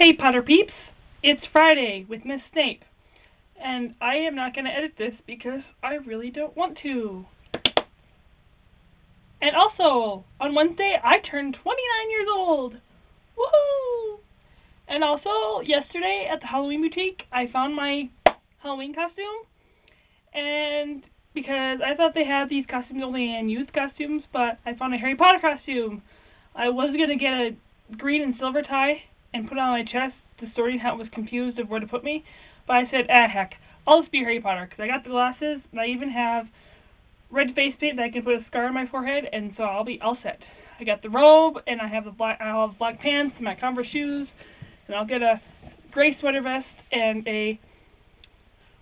Hey Potter peeps, it's Friday with Miss Snape, and I am not going to edit this because I really don't want to. And also, on Wednesday I turned 29 years old! Woohoo! And also, yesterday at the Halloween boutique I found my Halloween costume, and because I thought they had these costumes only in youth costumes, but I found a Harry Potter costume. I was going to get a green and silver tie and put it on my chest. The sorting hat was confused of where to put me, but I said, heck, I'll just be Harry Potter, because I got the glasses, and I even have red face paint that I can put a scar on my forehead, and so I'll be all set. I got the robe, and I'll have black pants, and my Converse shoes, and I'll get a gray sweater vest, and a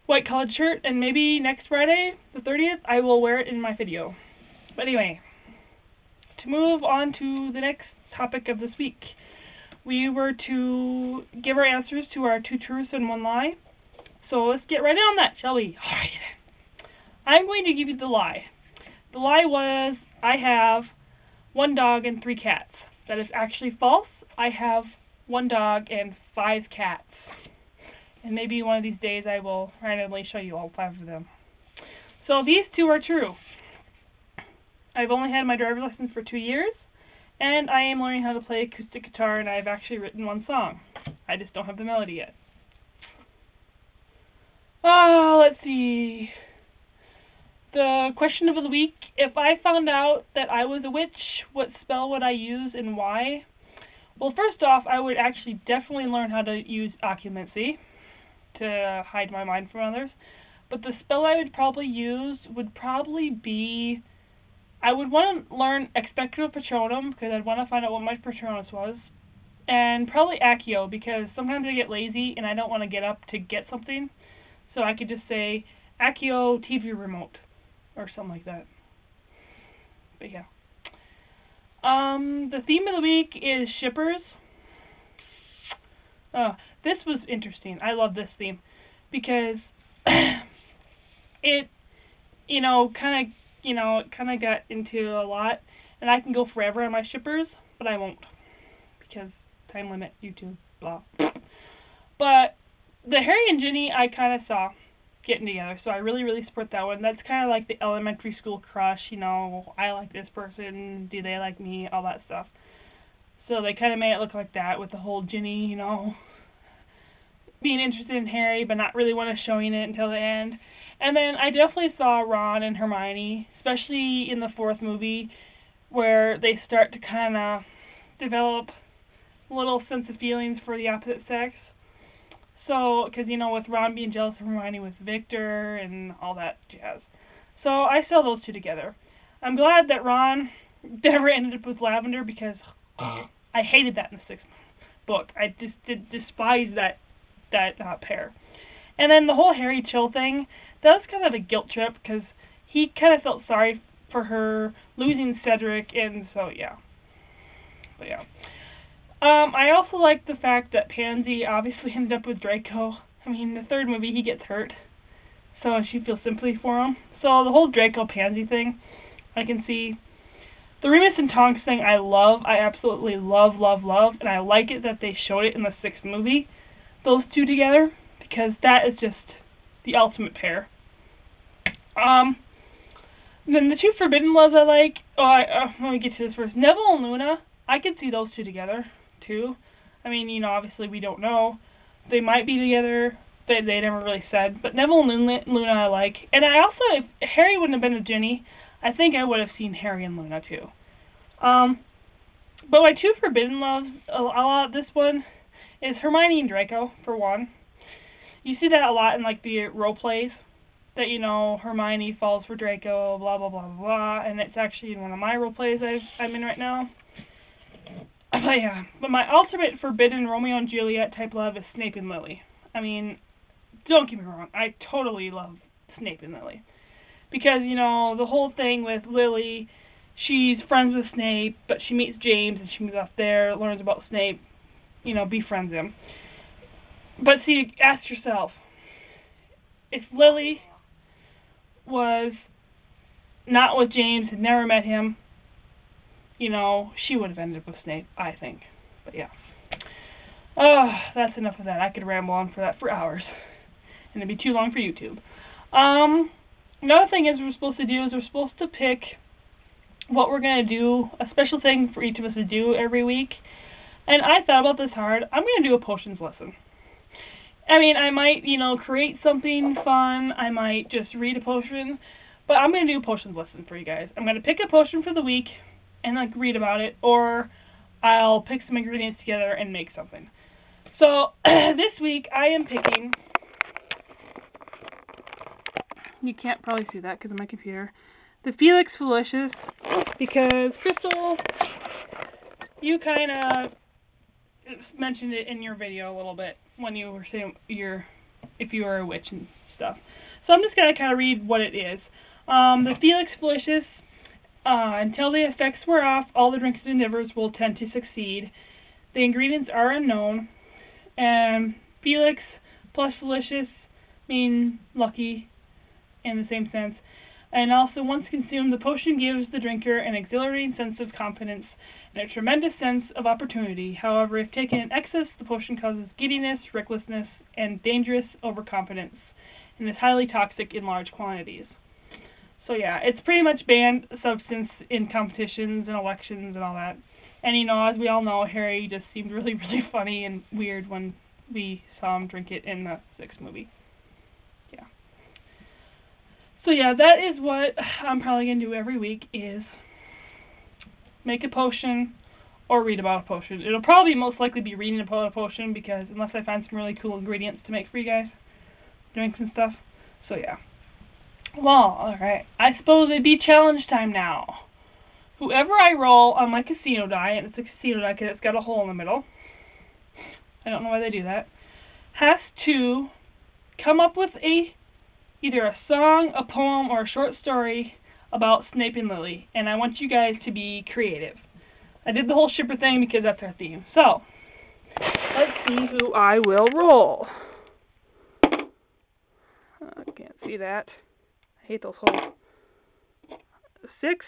white collared shirt, and maybe next Friday, the 30th, I will wear it in my video. But anyway, to move on to the next topic of this week, we were to give our answers to our 2 truths and 1 lie. So let's get right on that, shall we? Alright. I'm going to give you the lie. The lie was, I have 1 dog and 3 cats. That is actually false. I have 1 dog and 5 cats. And maybe one of these days I will randomly show you all 5 of them. So these 2 are true. I've only had my driver's license for 2 years. And I am learning how to play acoustic guitar, and I've actually written 1 song. I just don't have the melody yet. Let's see. The question of the week: if I found out that I was a witch, what spell would I use and why? Well, first off, I would actually definitely learn how to use occlumency to hide my mind from others. But the spell I would probably use would probably be, I would want to learn Expecto Patronum, because I'd want to find out what my Patronus was, and probably Accio, because sometimes I get lazy and I don't want to get up to get something, so I could just say Accio TV remote, or something like that. But yeah. The theme of the week is shippers. This was interesting. I love this theme, because it kind of got into a lot, and I can go forever on my shippers, but I won't, because time limit, YouTube, blah. But the Harry and Ginny I kind of saw getting together, so I really, really support that one. That's kind of like the elementary school crush, I like this person, do they like me, all that stuff. So they kind of made it look like that, with the whole Ginny, being interested in Harry, but not really want to showing it until the end. And then I definitely saw Ron and Hermione, especially in the 4th movie, where they start to kind of develop a little sense of feelings for the opposite sex. So, because, with Ron being jealous of Hermione with Victor and all that jazz. So I saw those 2 together. I'm glad that Ron never ended up with Lavender, because I hated that in the 6th book. I just despised that pair. And then the whole Harry Chill thing, that was kind of a guilt trip, because he kind of felt sorry for her losing Cedric, and so yeah. But yeah. I also like the fact that Pansy obviously ended up with Draco. I mean, the 3rd movie he gets hurt, so she feels sympathy for him. So the whole Draco-Pansy thing, I can see. The Remus and Tonks thing I love. I absolutely love, love, love, and I like it that they showed it in the 6th movie, those 2 together, because that is just the ultimate pair. Then the 2 forbidden loves I like. Let me get to this first. Neville and Luna, I could see those 2 together, too. I mean, obviously we don't know. They might be together. They never really said. But Neville and Luna I like. And I also, if Harry wouldn't have been with Ginny, I think I would have seen Harry and Luna, too. But my 2 forbidden loves, a lot of this one, is Hermione and Draco, for one. You see that a lot in, the role plays, that, Hermione falls for Draco, blah, blah, blah, blah, and it's actually in one of my role plays I'm in right now. But yeah, but my ultimate forbidden Romeo and Juliet type love is Snape and Lily. I mean, don't get me wrong, I totally love Snape and Lily. Because, the whole thing with Lily, she's friends with Snape, but she meets James, and she moves off there, learns about Snape, befriends him. But see, ask yourself, if Lily was not with James, had never met him, she would have ended up with Snape, I think. But yeah. Oh, that's enough of that. I could ramble on for that for hours. And it'd be too long for YouTube. Another thing is we're supposed to pick what we're going to do, a special thing for each of us to do every week. And I thought about this hard. I'm going to do a potions lesson. I mean, I might, create something fun. I might just read a potion. But I'm going to do a potions lesson for you guys. I'm going to pick a potion for the week and, read about it. Or I'll pick some ingredients together and make something. So, this week I am picking... You can't probably see that because of my computer. The Felix Felicious. Because, Crystal, you kind of mentioned it in your video a little bit when you were saying if you were a witch and stuff. So I'm just going to kind of read what it is. The Felix Felicious, until the effects wear off, all the drinks and endeavors will tend to succeed. The ingredients are unknown, and Felix plus Felicious mean lucky in the same sense. And also, once consumed, the potion gives the drinker an exhilarating sense of confidence and a tremendous sense of opportunity. However, if taken in excess, the potion causes giddiness, recklessness, and dangerous overconfidence, and is highly toxic in large quantities. So yeah, it's pretty much banned substance in competitions and elections and all that. And as we all know, Harry just seemed really, really funny and weird when we saw him drink it in the 6th movie. Yeah. So yeah, that is what I'm probably going to do every week, is make a potion or read about a potion. It'll probably most likely be reading about a potion, because unless I find some really cool ingredients to make for you guys, drinks and stuff. So yeah. Well, alright. I suppose it'd be challenge time now. Whoever I roll on my casino die, and it's a casino die because it's got a hole in the middle, I don't know why they do that, has to come up with either a song, a poem, or a short story about Snape and Lily. And I want you guys to be creative. I did the whole shipper thing because that's our theme. So, let's see who I will roll. I can't see that. I hate those holes. 6.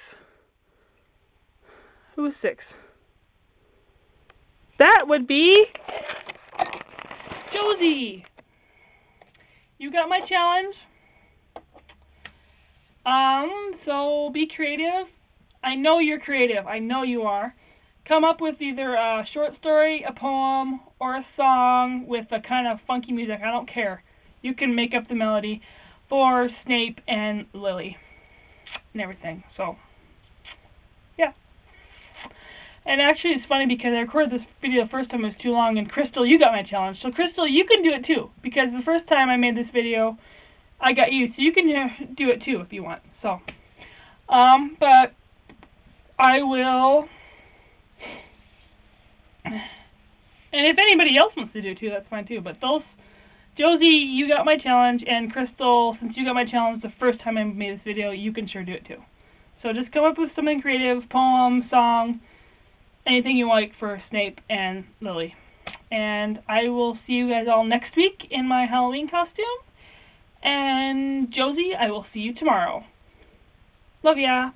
Who is 6? That would be Josie. You got my challenge. So be creative. I know you're creative. I know you are. Come up with either a short story, a poem, or a song with a kind of funky music. I don't care. You can make up the melody for Snape and Lily and everything. So, yeah. And actually, it's funny because I recorded this video the first time, it was too long, and Crystal, you got my challenge. So, Crystal, you can do it too, because the first time I made this video, I got you, so you can do it too if you want. So, but I will, and if anybody else wants to do it too, that's fine too. But Josie, you got my challenge, and Crystal, since you got my challenge the first time I made this video, you can sure do it too. So just come up with something creative, poem, song, anything you like for Snape and Lily. And I will see you guys all next week in my Halloween costume. And Josie, I will see you tomorrow. Love ya.